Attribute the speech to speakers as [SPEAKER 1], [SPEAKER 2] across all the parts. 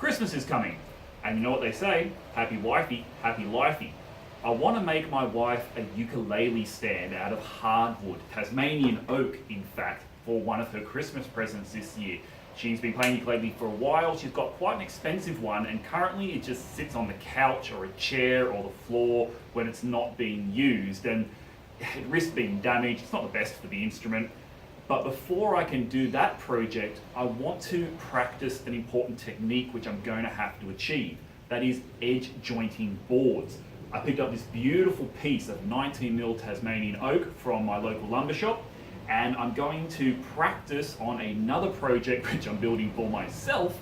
[SPEAKER 1] Christmas is coming, and you know what they say, happy wifey, happy lifey. I want to make my wife a ukulele stand out of hardwood, Tasmanian oak in fact, for one of her Christmas presents this year. She's been playing ukulele for a while. She's got quite an expensive one, and currently it just sits on the couch or a chair or the floor when it's not being used, and it risks being damaged. It's not the best for the instrument. But before I can do that project, I want to practice an important technique which I'm going to have to achieve. That is edge jointing boards. I picked up this beautiful piece of 19mm Tasmanian oak from my local lumber shop, and I'm going to practice on another project which I'm building for myself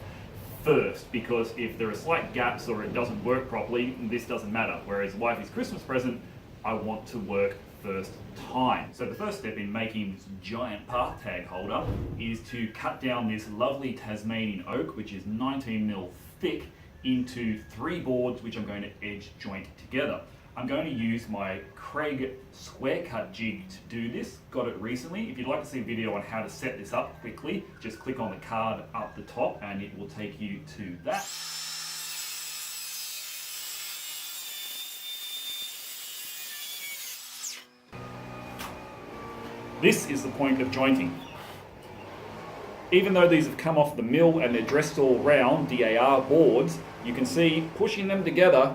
[SPEAKER 1] first, because if there are slight gaps or it doesn't work properly, this doesn't matter. Whereas wifey's Christmas present, I want to work first time. So the first step in making this giant path tag holder is to cut down this lovely Tasmanian oak, which is 19mm thick, into 3 boards which I'm going to edge joint together. I'm going to use my Craig square cut jig to do this. Got it recently. If you'd like to see a video on how to set this up quickly, just click on the card up the top and it will take you to that. This is the point of jointing. Even though these have come off the mill and they're dressed all round DAR boards, you can see pushing them together,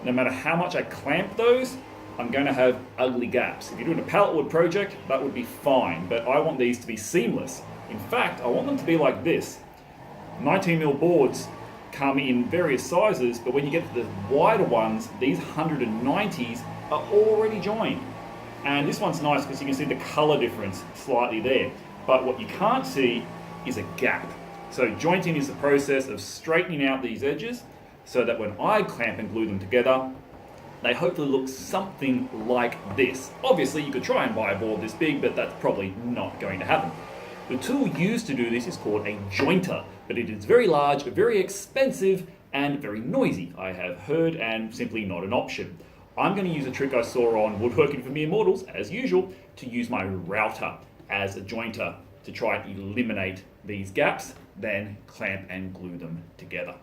[SPEAKER 1] no matter how much I clamp those, I'm going to have ugly gaps. If you're doing a pallet wood project, that would be fine, but I want these to be seamless. In fact, I want them to be like this. 19mm boards come in various sizes, but when you get to the wider ones, these 190s are already joined. And this one's nice because you can see the color difference slightly there. But what you can't see is a gap. So jointing is the process of straightening out these edges so that when I clamp and glue them together, they hopefully look something like this. Obviously you could try and buy a board this big, but that's probably not going to happen. The tool used to do this is called a jointer, but it is very large, very expensive, and very noisy, I have heard, and simply not an option. I'm going to use a trick I saw on Woodworking for Mere Mortals, as usual, to use my router as a jointer to try and eliminate these gaps, then clamp and glue them together.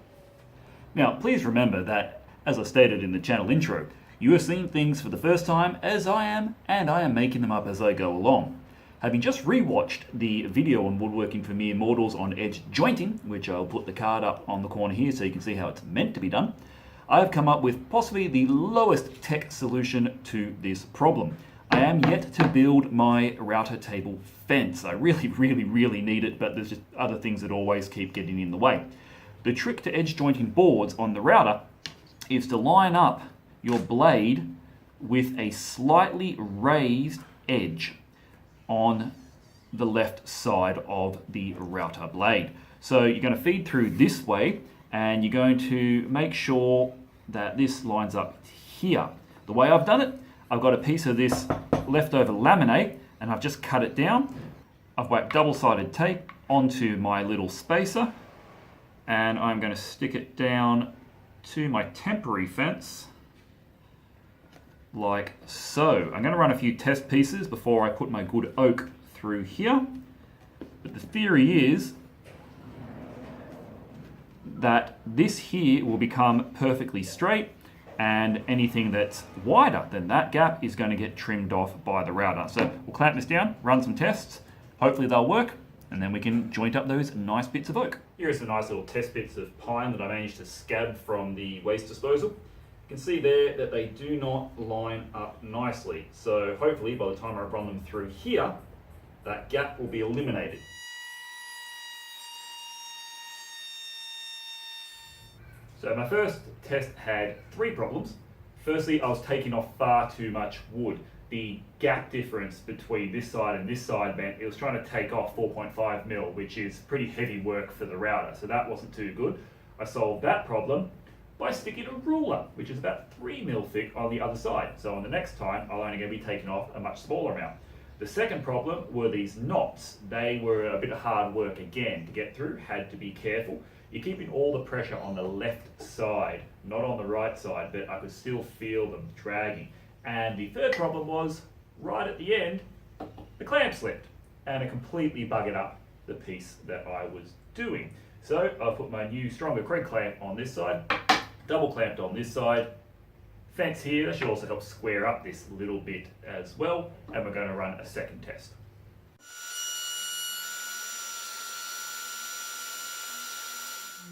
[SPEAKER 1] Now, please remember that, as I stated in the channel intro, you are seeing things for the first time as I am, and I am making them up as I go along. Having just rewatched the video on Woodworking for Mere Mortals on edge jointing, which I'll put the card up on the corner here so you can see how it's meant to be done, I have come up with possibly the lowest tech solution to this problem. I am yet to build my router table fence. I really need it, but there's just other things that always keep getting in the way. The trick to edge jointing boards on the router is to line up your blade with a slightly raised edge on the left side of the router blade. So you're going to feed through this way, and you're going to make sure that this lines up here. The way I've done it, I've got a piece of this leftover laminate and I've just cut it down. I've whacked double-sided tape onto my little spacer and I'm going to stick it down to my temporary fence like so. I'm going to run a few test pieces before I put my good oak through here. But the theory is that this here will become perfectly straight, and anything that's wider than that gap is going to get trimmed off by the router. So we'll clamp this down, run some tests, hopefully they'll work, and then we can joint up those nice bits of oak. Here are some nice little test bits of pine that I managed to scab from the waste disposal. You can see there that they do not line up nicely. So hopefully by the time I run them through here, that gap will be eliminated. So my first test had 3 problems. Firstly, I was taking off far too much wood. The gap difference between this side and this side meant it was trying to take off 4.5mm, which is pretty heavy work for the router, so that wasn't too good. I solved that problem by sticking a ruler, which is about 3mm thick on the other side. So on the next time, I'll only going to be taking off a much smaller amount. The second problem were these knots. They were a bit of hard work again to get through, had to be careful. You're keeping all the pressure on the left side, not on the right side, but I could still feel them dragging. And the third problem was, right at the end, the clamp slipped and it completely buggered up the piece that I was doing. So I've put my new stronger Kreg clamp on this side, double clamped on this side, fence here. That should also help square up this little bit as well, and we're going to run a second test.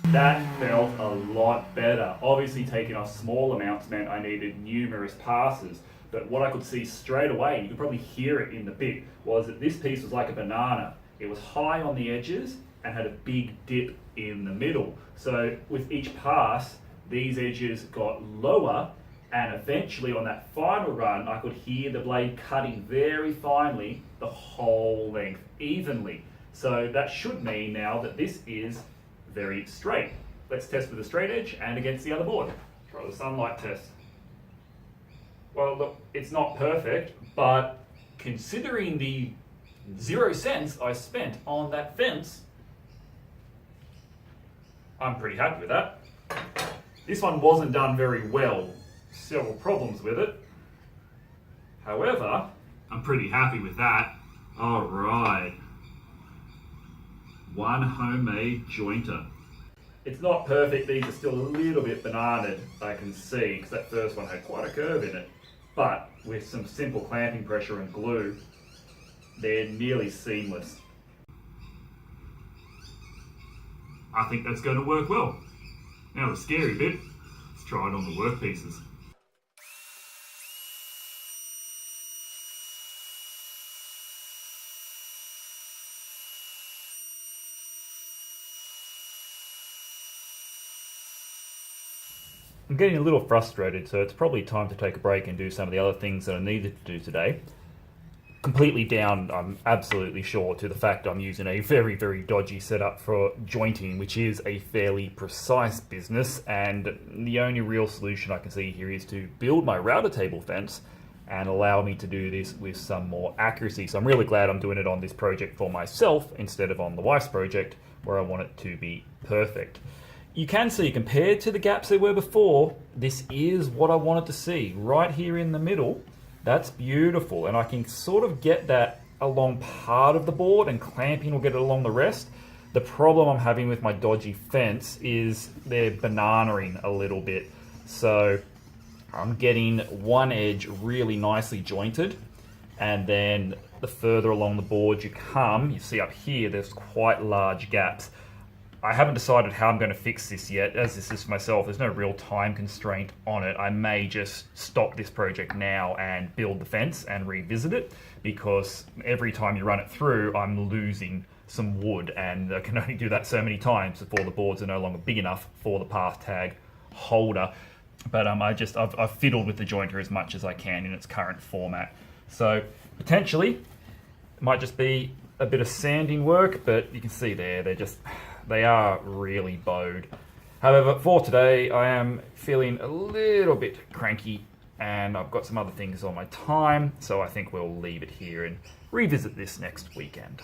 [SPEAKER 1] That felt a lot better. Obviously taking off small amounts meant I needed numerous passes, but what I could see straight away, you could probably hear it in the bit, was that this piece was like a banana. It was high on the edges and had a big dip in the middle. So with each pass, these edges got lower, and eventually on that final run, I could hear the blade cutting very finely the whole length evenly. So that should mean now that this is very straight. Let's test with a straight edge and against the other board. Try the sunlight test. Well, look, it's not perfect, but considering the 0 cents I spent on that fence, I'm pretty happy with that. This one wasn't done very well. Several problems with it. However, I'm pretty happy with that. All right. One homemade jointer. It's not perfect, these are still a little bit bananaed, I can see, because that first one had quite a curve in it. But with some simple clamping pressure and glue, they're nearly seamless. I think that's going to work well. Now the scary bit, let's try it on the workpieces. I'm getting a little frustrated, so it's probably time to take a break and do some of the other things that I needed to do today. Completely down, I'm absolutely sure, to the fact I'm using a very, very dodgy setup for jointing, which is a fairly precise business, and the only real solution I can see here is to build my router table fence and allow me to do this with some more accuracy. So I'm really glad I'm doing it on this project for myself instead of on the wife's project, where I want it to be perfect. You can see, compared to the gaps there were before, this is what I wanted to see. Right here in the middle, that's beautiful. And I can sort of get that along part of the board, and clamping will get it along the rest. The problem I'm having with my dodgy fence is they're bananaing a little bit. So I'm getting one edge really nicely jointed, and then the further along the board you come, you see up here, there's quite large gaps. I haven't decided how I'm going to fix this yet. As this is for myself, there's no real time constraint on it. I may just stop this project now and build the fence and revisit it, because every time you run it through, I'm losing some wood, and I can only do that so many times before the boards are no longer big enough for the path tag holder. But I've fiddled with the jointer as much as I can in its current format. So potentially, it might just be a bit of sanding work, but you can see there, they are really bowed. However, for today, I am feeling a little bit cranky, and I've got some other things on my time, so I think we'll leave it here and revisit this next weekend.